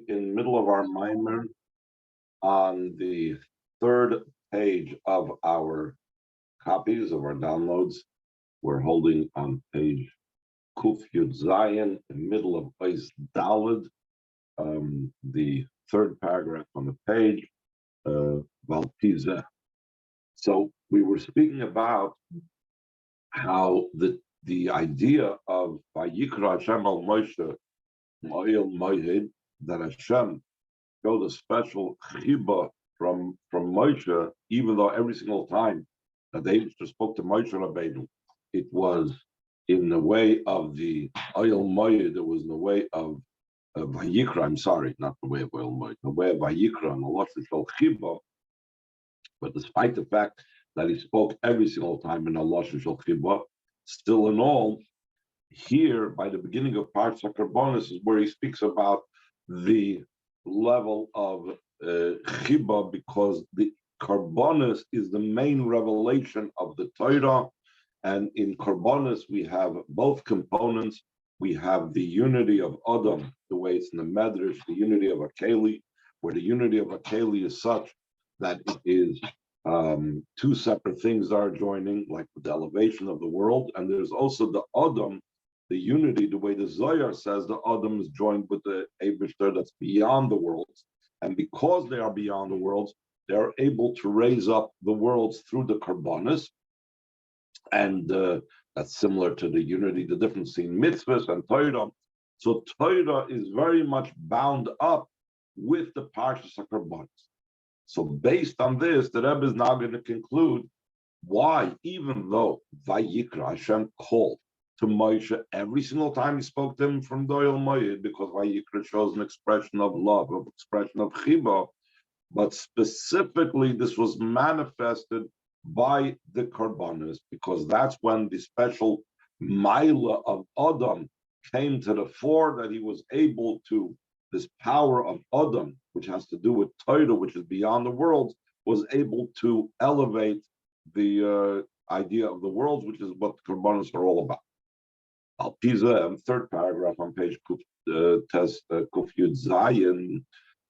in middle of our mimer on the third page of our copies of our downloads. We're holding on page Kuf Yud Zayin, in middle of Ois Daled, the third paragraph on the page, Valpiza. So we were speaking about how the idea of Vayikra Hashem al Moshe Ma'il Moed, that Hashem showed a special chiba from Moshe, even though every single time that the Eibishter spoke to Moshe Rabbeinu, it was in the way of the Oil Moed, it was in the way of Vayikra, I'm sorry, not the way of Oil Moed, the way of Vayikra and the Lashon Shel Chiba. But despite the fact that he spoke every single time in a Lashon Shel Chiba, still in all, here by the beginning of Parsha Karbonis is where he speaks about the level of Chiba, because the Karbonis is the main revelation of the Torah. And in Karbonis, we have both components. We have the unity of Adam, the way it's in the Medrash, the unity of Akeli, where the unity of Akeli is such that it is two separate things that are joining, like the elevation of the world. And there's also the Adam, the unity, the way the Zohar says the Adam is joined with the Eibishter that's beyond the worlds. And because they are beyond the worlds, they are able to raise up the worlds through the Karbonis. And that's similar to the unity, the difference in mitzvahs and Torah. So Torah is very much bound up with the Parshas HaKarbonis. So based on this, the Rebbe is now going to conclude why, even though Vayikra, Hashem called to Moshe every single time he spoke to him from Doyle Moed, because Vayikra shows an expression of love, an expression of chiba, but specifically this was manifested by the Karbonis, because that's when the special Maila of Adam came to the fore, that he was able to, this power of Adam, which has to do with Torah, which is beyond the world, was able to elevate the idea of the world, which is what the Karbonis are all about. Al Piza, third paragraph on page Kuf Yud Zayin,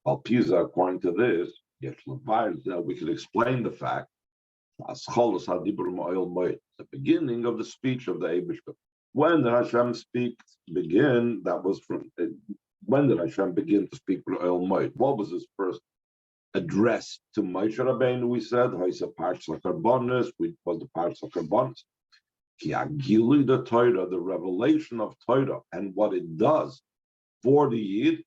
Al Piza, according to this, we could explain the fact the beginning of the speech of the Eibishter. When did Hashem begin? That was from when did Hashem begin to speak with Oil Moed? What was his first address to Moshe Rabbeinu? We said, "Hoisa Parsha Karbonis," which was the Parsha Karbonis. Ki Agili the Torah, the revelation of Torah, and what it does for the Yid,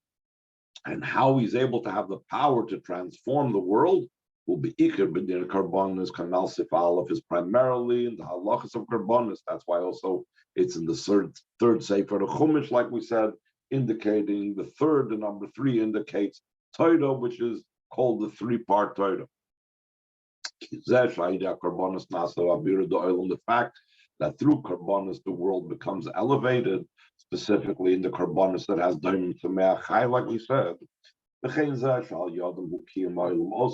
and how he's able to have the power to transform the world, will be Iker B'din Karbonis. Kanal Sif Aleph is primarily in the halachas of Karbonis. That's why also it's in the third Sefer the Chumash, like we said, indicating the third, the number 3 indicates Torah, which is called the 3-part Torah. The fact that through Karbonis the world becomes elevated, specifically in the Karbonis that has Daimim Sameach Chai, like we said. Also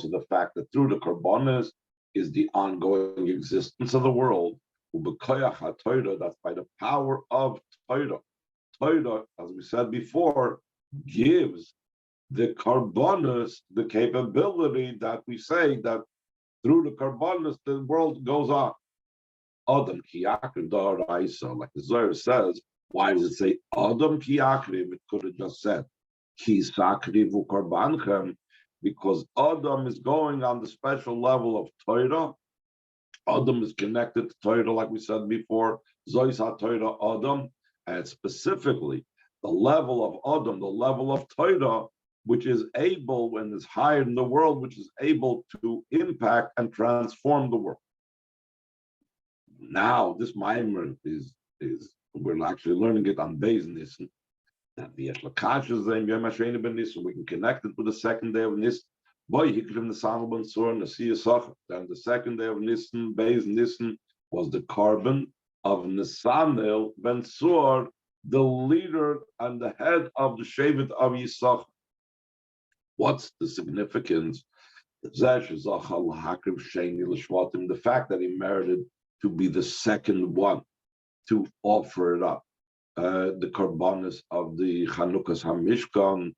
the fact that through the Karbonis is the ongoing existence of the world. That's by the power of Torah. Torah, as we said before, gives the Karbonis the capability that we say that through the Karbonis the world goes on. Adam Kiyakriv Da'araisa, like the Zohar says. Why does it say Adam Kiyakriv? It could have just said Ki Sakrivu Karbanchem, because Adam is going on the special level of Torah. Adam is connected to Torah, like we said before. Zois HaTorah Adam, and specifically the level of Adam, the level of Torah, which is able, when it's higher in the world, which is able to impact and transform the world. Now, this Maimer is we're actually learning it on Beis Nissen. That we can connect it with the second day of Nissen. Then the second day of Nissen, Beis Nissen, was the carbon of Nisanel ben Sur, the leader and the head of the Shevet of Yisachar. What's the significance? The fact that he merited to be the second one to offer it up. The Karbonis of the Chanukas HaMishkan,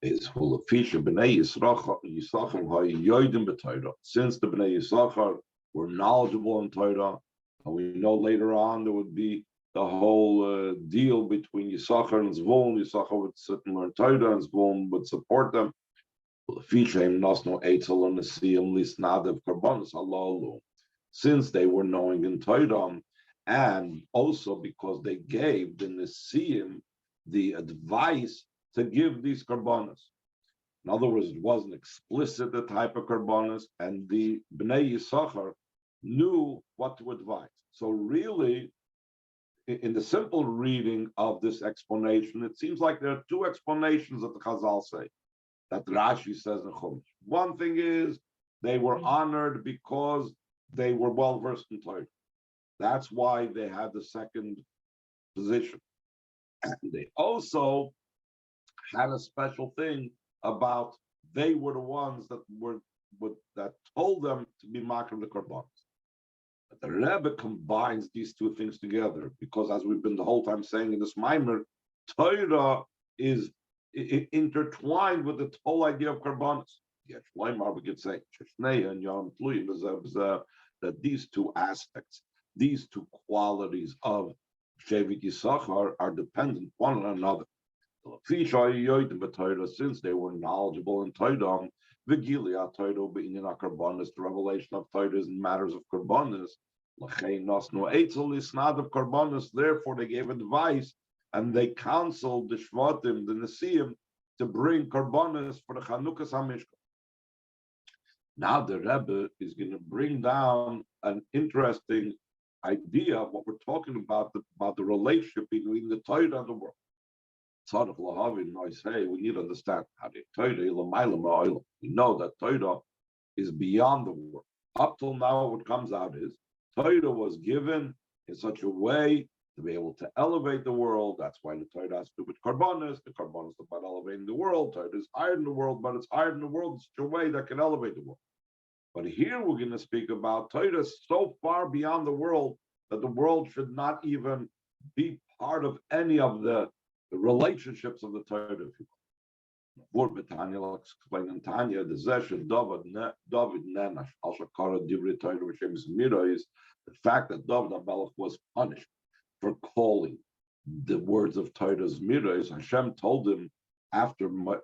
is full of fisher b'nei Yisachar hayodim b'Torah. Since the b'nei Yisachar were knowledgeable in Torah, and we know later on there would be the whole deal between Yisachar and Zvulun. Yisachar would sit and learn Torah, and Zvulun would support them. Since they were knowing in Torah, and also because they gave the Nesiim the advice to give these karbanos. In other words, it wasn't explicit the type of karbanos, and the Bnei Yisachar knew what to advise. So really, in the simple reading of this explanation, it seems like there are two explanations that the Chazal say, that Rashi says in Chumash. One thing is they were honored because they were well versed in Torah. That's why they had the second position. And they also had a special thing about they were the ones that told them to be makar the korbanos. But the Rebbe combines these two things together because, as we've been the whole time saying in this Maimer, Torah is intertwined with the whole idea of korbanos. Yes, we could say and Yom that these two aspects, these two qualities of Shevet Yisachar are dependent one on another. Since they were knowledgeable in Torah, the revelation of Torah in matters of karbanis. Therefore, they gave advice and they counseled the Shvatim, the Nesiim, to bring karbanis for the Chanukas HaMishkan. Now the Rebbe is going to bring down an interesting idea of what we're talking about the relationship between the Torah and the world. Tzaddik Lahavin knows, hey, we need to understand how the Torah, we know that Torah is beyond the world. Up till now, what comes out is Torah was given in such a way to be able to elevate the world. That's why the Torah has to do with karbanos. The karbanos is about elevating the world. Torah is higher in the world, but it's higher in the world in such a way that can elevate the world. But here we're going to speak about Torah so far beyond the world that the world should not even be part of any of the relationships of the Torah. Before Betanya, I'll explain in Tanya, the Zesha David Nenash, Al-Shakara Divri Torah V'Shem Zmira, is the fact that David HaMelech was punished for calling the words of Torah Zmira. Is Hashem told him after David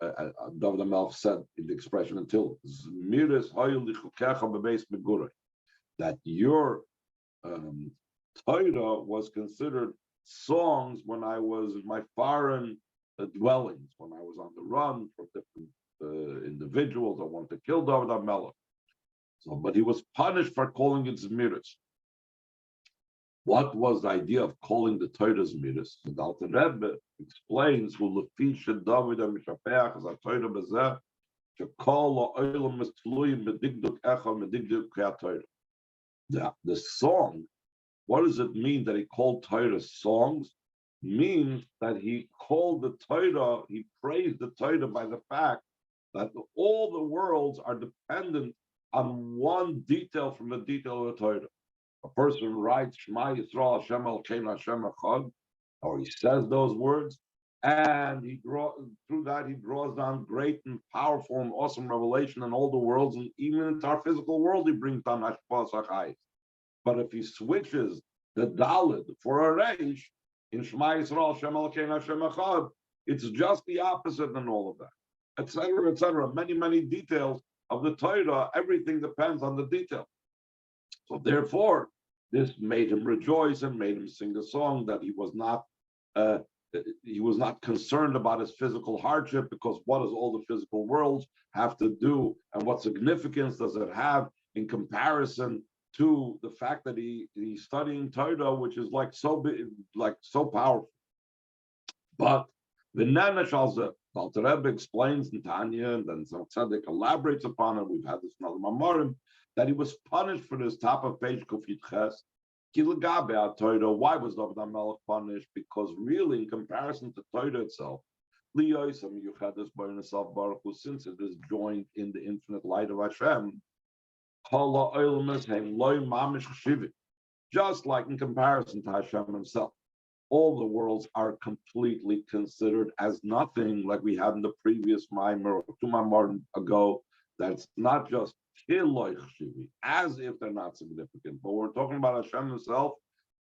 HaMelech said in the expression until Zmiras Hayul Lichukecha Bebeis Meguray, that your Torah was considered songs when I was in my foreign dwellings, when I was on the run from different individuals. I wanted to kill David HaMelech. So, but he was punished for calling it Zmiris. What was the idea of calling the Torah Zmiris? The Alter Rebbe explains who lefisha David HaMishapeach as a Torah bezeh shekol ha'olam mitzluyim medigduk echad medigduk kriyat Torah. The song, what does it mean that he called Torah songs? Means that he called the Torah, he praised the Torah by the fact that all the worlds are dependent on one detail from the detail of the Torah. A person writes Shema Yisrael Hashem Elokeinu Hashem Echad, or he says those words, and through that he draws down great and powerful and awesome revelation in all the worlds, and even into our physical world he brings down Hashpah Sachayis. But if he switches the Daled for a Reish in Shema Yisrael Hashem Elokeinu Hashem Echad, it's just the opposite in all of that, etc., etc. Many, many details of the Torah. Everything depends on the detail. So therefore, this made him rejoice and made him sing the song that he was not concerned about his physical hardship, because what does all the physical worlds have to do, and what significance does it have in comparison to the fact that he's studying Torah, which is so powerful. But the Nana Shalza, Alter Rebbe explains in Tanya, and then Tzaddik elaborates upon it. We've had this in other Mamorim, that he was punished for this top of page Kufit Ches. Torah. Why was David HaMelech punished? Because really, in comparison to Torah itself, since it is joined in the infinite light of Hashem, just like in comparison to Hashem himself, all the worlds are completely considered as nothing, like we had in the previous Maimer or 2 ago. That's not just as if they're not significant, but we're talking about Hashem himself,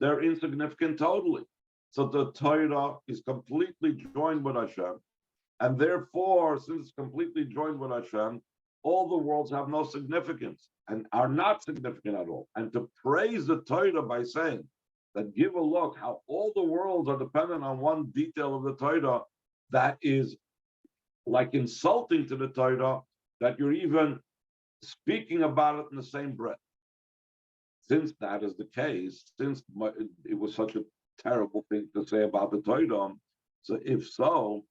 they're insignificant totally. So the Torah is completely joined with Hashem, and therefore, since it's completely joined with Hashem, all the worlds have no significance and are not significant at all. And to praise the Torah by saying that, give a look how all the worlds are dependent on one detail of the Torah, that is like insulting to the Torah, that you're even speaking about it in the same breath. Since that is the case, since it was such a terrible thing to say about the Torah, so if so,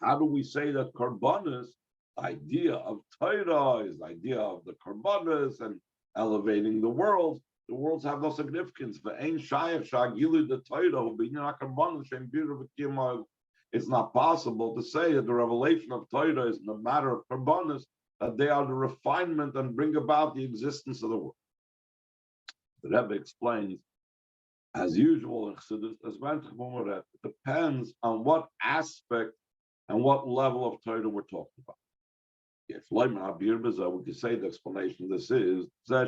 how do we say that Karbanis, the idea of Torah is the idea of the Karbanis and elevating the worlds have no significance. It's not possible to say that the revelation of Torah is in the matter of Karbanis, that they are the refinement and bring about the existence of the world. The Rebbe explains, as usual in Chassidus, it depends on what aspect and what level of Torah we're talking about. If we can say the explanation of this is the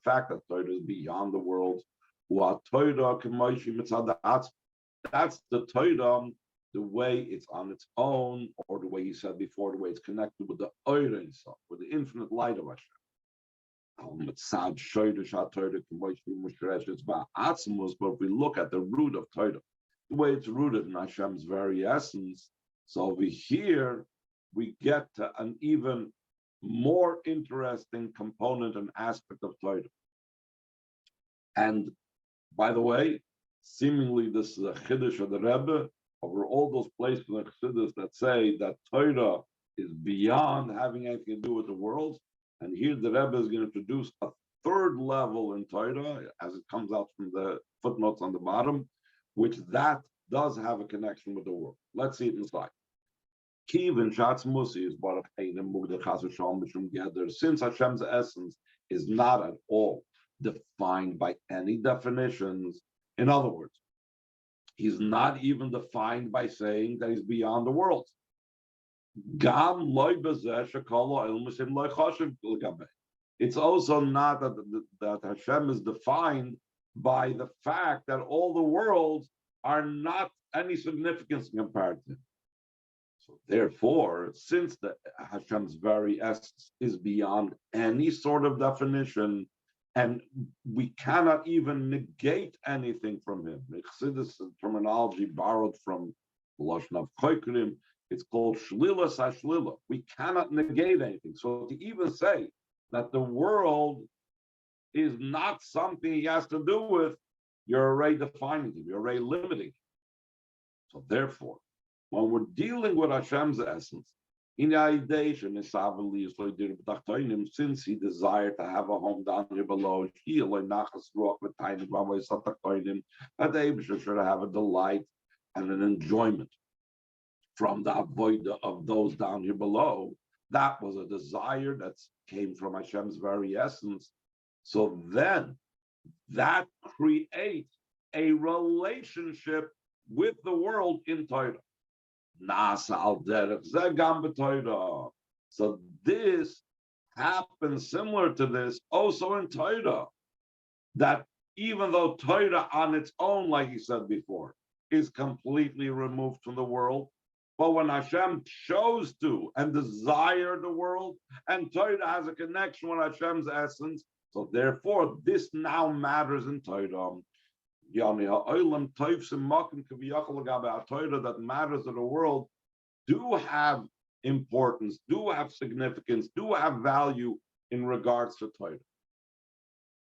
fact that Torah is beyond the world. That's the Torah, the way it's on its own, or the way he said before, the way it's connected with the Oyer itself, with the infinite light of Hashem. But if we look at the root of Torah, the way it's rooted in Hashem's very essence, so over here we get to an even more interesting component and aspect of Torah. And by the way, seemingly this is a chiddush of the Rebbe over all those places in the Chassidus that say that Torah is beyond having anything to do with the world. And here the Rebbe is going to introduce a third level in Torah, as it comes out from the footnotes on the bottom, which that does have a connection with the world. Let's see it inside. Since Hashem's essence is not at all defined by any definitions, in other words, he's not even defined by saying that he's beyond the world. It's also not that Hashem is defined by the fact that all the worlds are not any significance compared to him. So therefore, since the Hashem's very essence is beyond any sort of definition, and we cannot even negate anything from him. This terminology borrowed from the Lashon of Choikrim. It's called shlila sashlila. We cannot negate anything. So to even say that the world is not something he has to do with, you're already defining him. You're already limiting him. So therefore, when we're dealing with Hashem's essence, since he desired to have a home down here below, that the Abishah should have a delight and an enjoyment from the avodah of those down here below. That was a desire that came from Hashem's very essence. So then that creates a relationship with the world in Torah. So this happens similar to this also in Torah, that even though Torah on its own, like he said before, is completely removed from the world, but when Hashem chose to and desired the world, and Torah has a connection with Hashem's essence, so therefore this now matters in Torah. Torah that matters in the world do have importance, do have significance, do have value in regards to Torah.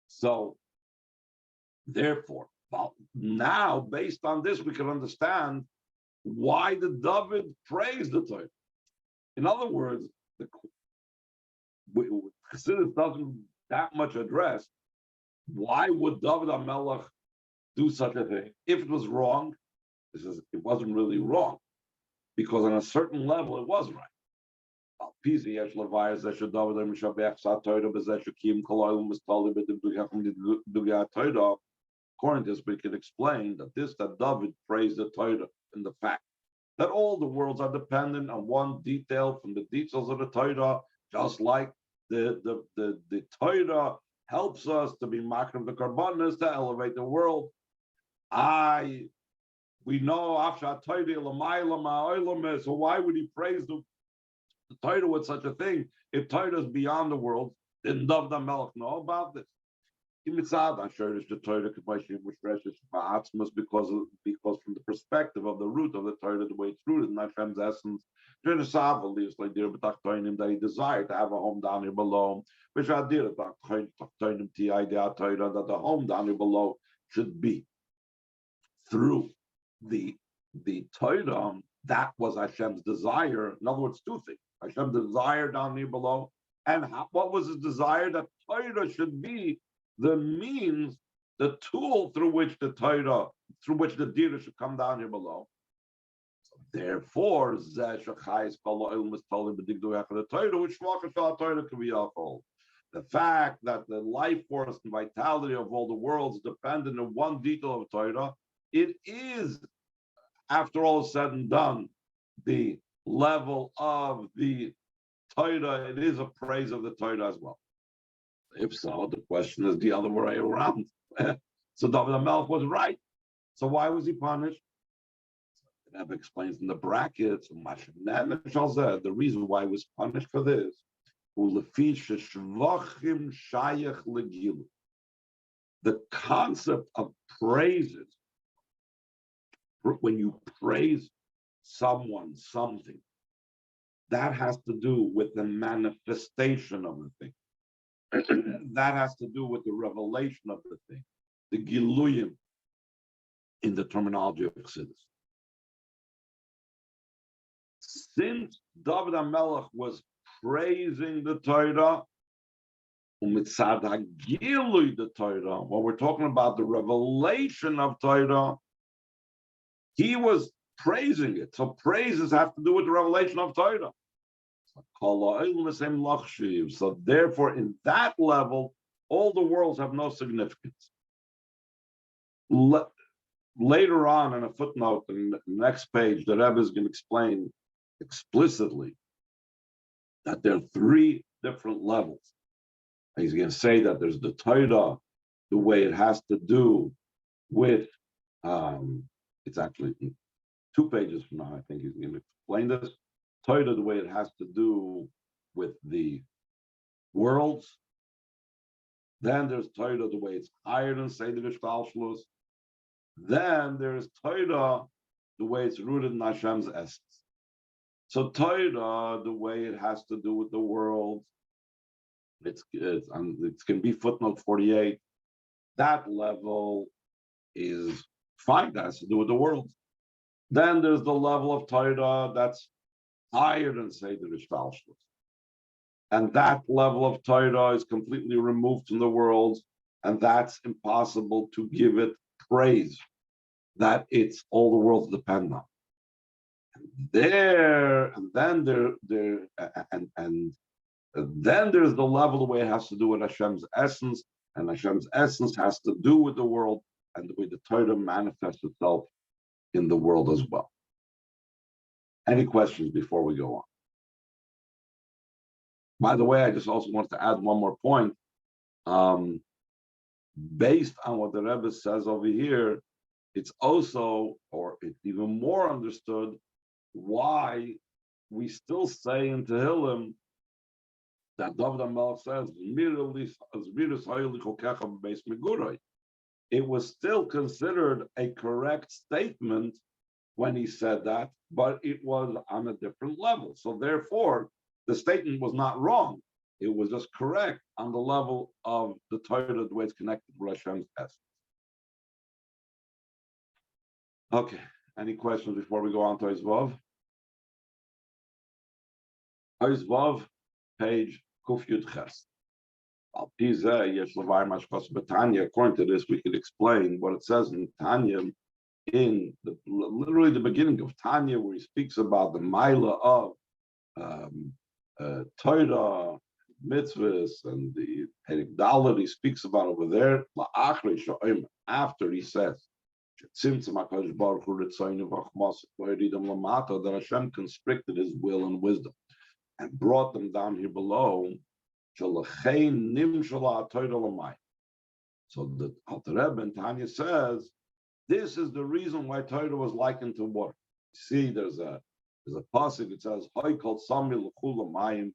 So therefore, now based on this, we can understand why did David praise the Torah. In other words, the Chassidus doesn't that much address why would David HaMelech do such a thing. If it was wrong, it wasn't really wrong, because on a certain level it was right. according to this, we can explain that David praised the Torah in the fact that all the worlds are dependent on one detail from the details of the Torah, just like the Torah helps us to be makrim the karbanos to elevate the world. We know so why would he praise the Torah with such a thing if Torah is beyond the world? Didn't David HaMelech know about this? Because from the perspective of the root of the Torah, the way it's rooted in Hashem's essence, that he desired to have a home down here below, that the home down here below should be through the Torah. That was Hashem's desire. In other words, two things: Hashem's desire down here below, and what was his desire? That Torah should be the means, the tool through which the Dira should come down here below. So therefore, the fact that the life force and vitality of all the worlds dependent on one detail of Torah, it is, after all is said and done, the level of the Torah, it is a praise of the Torah as well. If so, the question is the other way around. So David HaMelech was right. So why was he punished? The Rebbe explains in the brackets, the reason why he was punished for this. The concept of praises, when you praise someone, something, that has to do with the manifestation of the thing. That has to do with the revelation of the thing, the giluyim in the terminology of Chassidus. Since David HaMelech was praising the Torah, umitzad hagiluy the Torah, when we're talking about the revelation of Torah, he was praising it. So praises have to do with the revelation of Torah. So therefore, in that level, all the worlds have no significance. Later on, in a footnote in the next page, the Rebbe is going to explain explicitly that there are three different levels. He's going to say that there's the Torah, the way it has to do with, it's actually 2 pages from now, I think he's going to explain this. Torah, the way it has to do with the worlds. Then there's Torah, the way it's higher than Seder Ishtalshlus. Then there's Torah, the way it's rooted in Hashem's essence. So Torah, the way it has to do with the world, it's going to be footnote 48. That level is fine. That has to do with the world. Then there's the level of Torah that's higher than Seder Ishtalshlus. And that level of Torah is completely removed from the world, and that's impossible to give it praise that it's all the worlds depend on. And then there's the level the way it has to do with Hashem's essence, and Hashem's essence has to do with the world and the way the Torah manifests itself in the world as well. Any questions before we go on? By the way, I just also wanted to add one more point. Based on what the Rebbe says over here, it's also, or it's even more understood, why we still say in Tehillim that David HaMelech says, it was still considered a correct statement when he said that, but it was on a different level. So therefore, the statement was not wrong. It was just correct on the level of the Torah, the way it's connected with Hashem's essence. Okay, any questions before we go on to Oizvav? Oizvav, page Kuf Yud Ches. According to this, we could explain what it says in Tanya, in literally the beginning of Tanya, where he speaks about the Maila of Torah, mitzvahs and the Perek Dalet he speaks about over there. After he says that Hashem constricted his will and wisdom and brought them down here below. So the Alter Rebbe and Tanya says this is the reason why Torah was likened to water. See, there's a pasuk. It says, "Hoy kol sami l'chula mayim."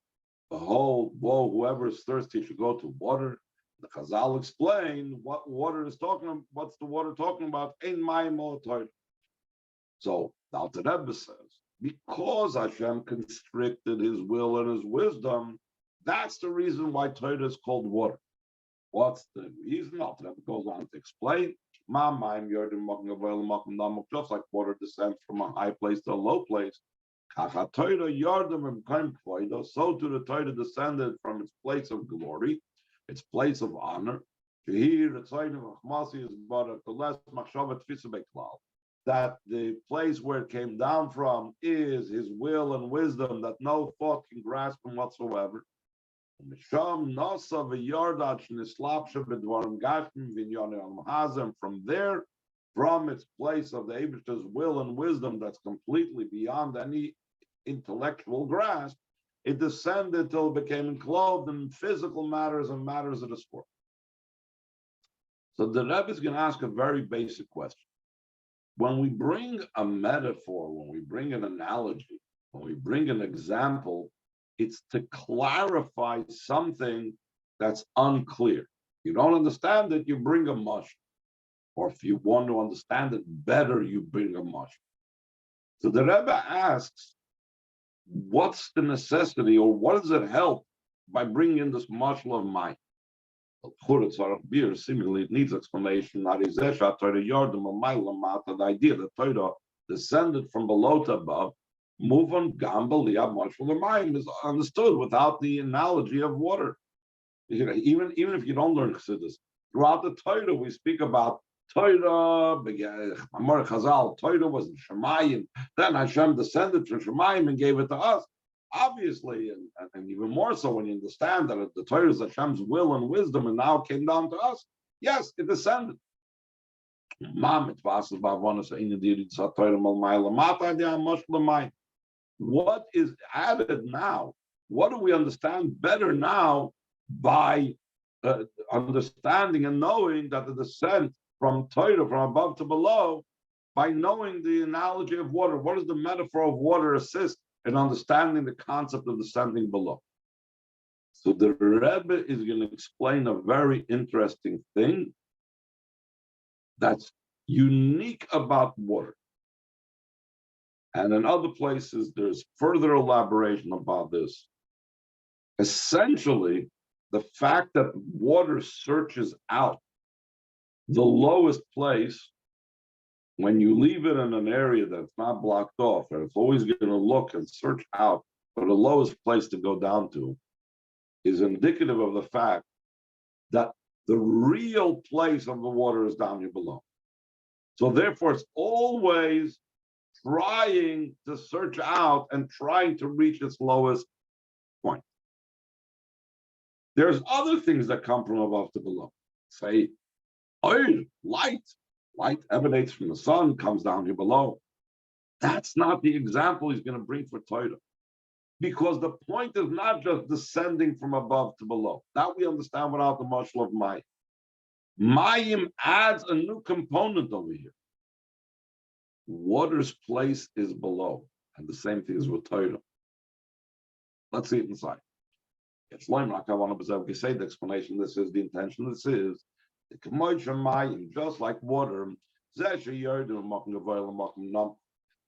Behold, woe, whoever is thirsty should go to water. The Chazal explain what water is talking about. What's the water talking about? Ein mayim o Torah. So the Alter Rebbe says, because Hashem constricted His will and His wisdom, that's the reason why Torah is called water. What's the reason? Alter Rebbe goes on to explain. Just like water descends from a high place to a low place, so too the Torah descended from its place of glory, its place of honor. That the place where it came down from is His will and wisdom that no thought can grasp Him whatsoever. From there, from its place of the Eibishter's will and wisdom that's completely beyond any intellectual grasp, it descended till it became enclosed in physical matters and matters of this world. So the Rebbe is going to ask a very basic question. When we bring a metaphor, when we bring an analogy, when we bring an example, it's to clarify something that's unclear. You don't understand it, you bring a mashal. Or if you want to understand it better, you bring a mashal. So the Rebbe asks, what's the necessity, or what does it help by bringing in this mashal of mine? Similarly, it needs explanation. The idea that Torah descended from below to above, move on Gambal Mashal is understood without the analogy of water. Even if you don't learn Chassidus, throughout the Torah we speak about Torah, Amar Chazal, Torah was in Shemayim, then Hashem descended from Shemayim and gave it to us. Obviously, and even more so when you understand that the Torah is Hashem's will and wisdom and now came down to us, yes, it descended. What is added now? What do we understand better now by understanding and knowing that the descent from Torah, from above to below, by knowing the analogy of water? What does the metaphor of water assist in understanding the concept of descending below? So the Rebbe is going to explain a very interesting thing that's unique about water. And in other places, there's further elaboration about this. Essentially, the fact that water searches out the lowest place, when you leave it in an area that's not blocked off, and it's always going to look and search out for the lowest place to go down to, is indicative of the fact that the real place of the water is down here below. So therefore, it's always trying to search out and trying to reach its lowest point. There's other things that come from above to below. Say, oil, light emanates from the sun, comes down here below. That's not the example he's going to bring for Torah. Because the point is not just descending from above to below. That we understand without the mashal of Mayim. Mayim adds a new component over here. Water's place is below. And the same thing is with Torah. Let's see it inside. It's like I want to say the explanation. This is the intention. This is the Mayim, just like water.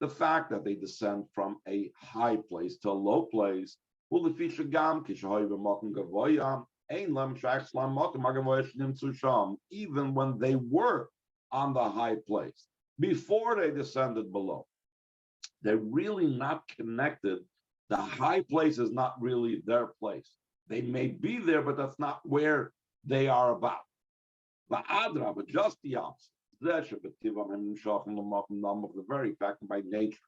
The fact that they descend from a high place to a low place, even when they were on the high place, before they descended below, they're really not connected. The high place is not really their place. They may be there, but that's not where they are about. But just the opposite. The very fact that by nature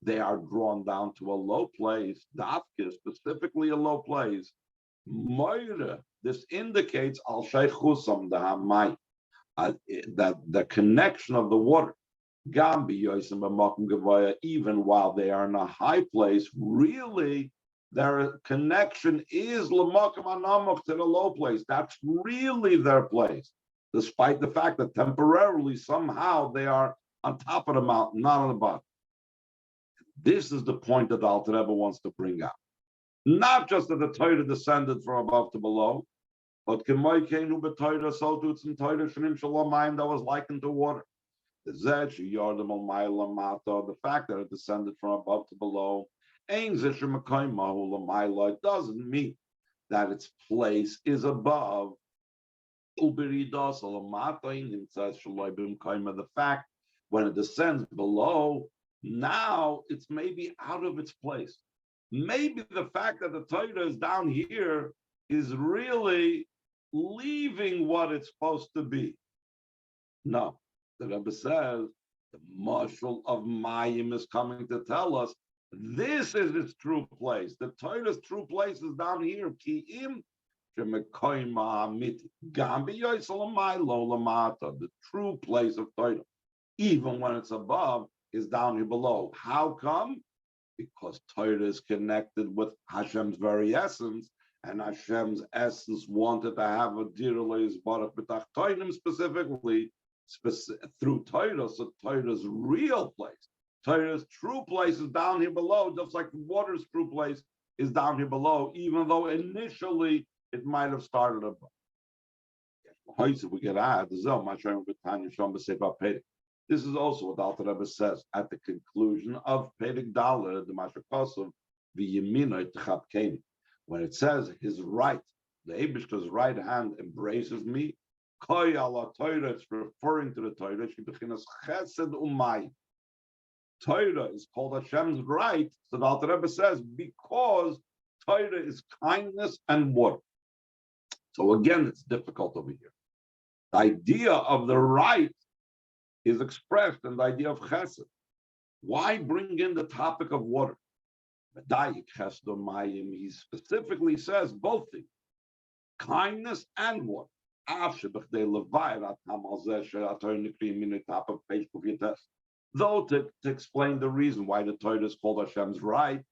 they are drawn down to a low place, specifically a low place. Moira, this indicates al sheikhusam the hamay, that the connection of the water, Gambi yosim b'makom gavoya, even while they are in a high place, really their connection is l'makom anamok, to the low place. That's really their place, despite the fact that temporarily somehow they are on top of the mountain, not on the bottom. This is the point that the Alter Rebbe wants to bring out. Not just that the Torah descended from above to below, but Kemoi Kenu b'Torah, so to it's in Torah Shanim Shalom Mayim, that was likened to water. The fact that it descended from above to below, it doesn't mean that its place is above. The fact when it descends below, now it's maybe out of its place. Maybe the fact that the Torah is down here is really leaving what it's supposed to be. No, the Rebbe says the marshal of Mayim is coming to tell us this is its true place. The Torah's true place is down here. The true place of Torah, even when it's above, is down here below. How come? Because Torah is connected with Hashem's very essence, and Hashem's essence wanted to have a dirleis baruch b'tachtonim specifically through Torah. So Torah's real place, Torah's true place is down here below, just like water's true place is down here below, even though initially it might have started above. We can add this is also what Alter Rebbe says at the conclusion of Perek Dalet, the Mashakosov, v'yeminoi techapkeni. When it says his right, the Eibishter's right hand embraces me, koi ala Torah, it's referring to the Torah, she bechinas chesed umay. Torah is called Hashem's right, so the Alter Rebbe says, because Torah is kindness and water. So again, it's difficult over here. The idea of the right is expressed in the idea of chesed. Why bring in the topic of water? He specifically says both things, kindness and water. Though to explain the reason why the Torah is called Hashem's right,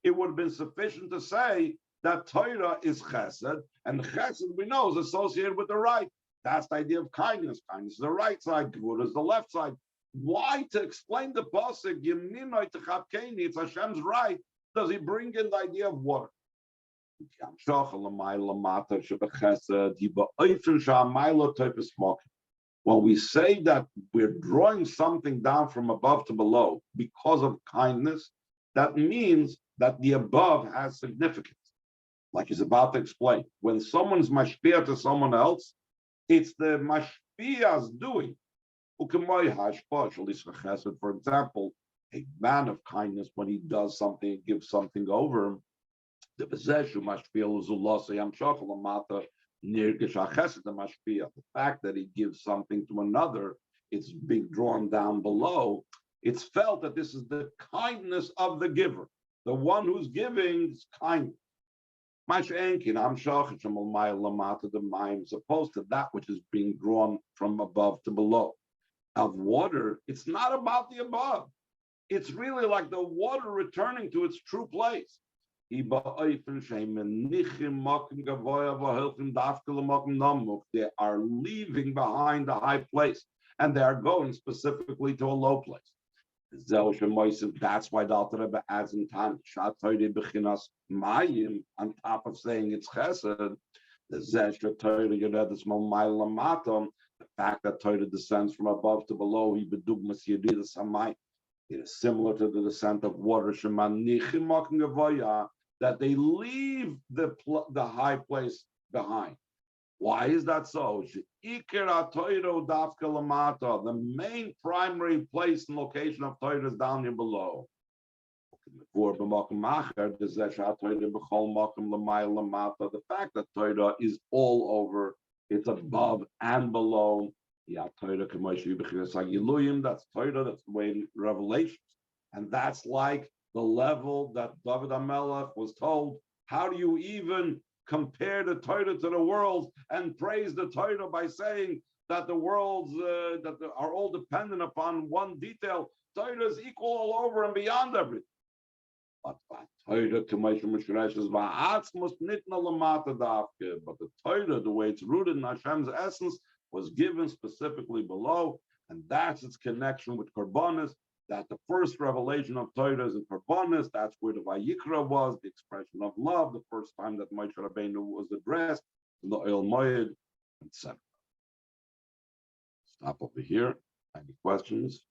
it would have been sufficient to say that Torah is chesed, and chesed we know is associated with the right. That's the idea of kindness. Kindness is the right side, water is the left side. Why, to explain the pasuk, it's Hashem's right, does he bring in the idea of water? When we say that we're drawing something down from above to below because of kindness, that means that the above has significance. Like he's about to explain. When someone's mashpia to someone else, it's the mashpia's doing. For example, a man of kindness, when he does something, gives something over, the fact that he gives something to another, it's being drawn down below. It's felt that this is the kindness of the giver. The one who's giving is kindness. Opposed to that which is being drawn from above to below. Of water, it's not about the above. It's really like the water returning to its true place. They are leaving behind the high place, and they are going specifically to a low place. That's why the Alter Rebbe adds in time on top of saying it's chesed. The fact that Torah descends from above to below, it is similar to the descent of water. That they leave the high place behind. Why is that so? The main primary place and location of Torah is down here below. The fact that Torah is all over, it's above and below. That's Torah, that's the way in Revelations. And that's like the level that David HaMelech was told, how do you even compare the Torah to the world and praise the Torah by saying that the worlds are all dependent upon one detail? Torah is equal all over and beyond everything. But the Torah, the way it's rooted in Hashem's essence, was given specifically below, and that's its connection with Korbanos. That the first revelation of Torah is in Korbanos. That's where the Vayikra was, the expression of love, the first time that Moshe Rabbeinu was addressed, the Oil Moed, etc. Stop over here. Any questions?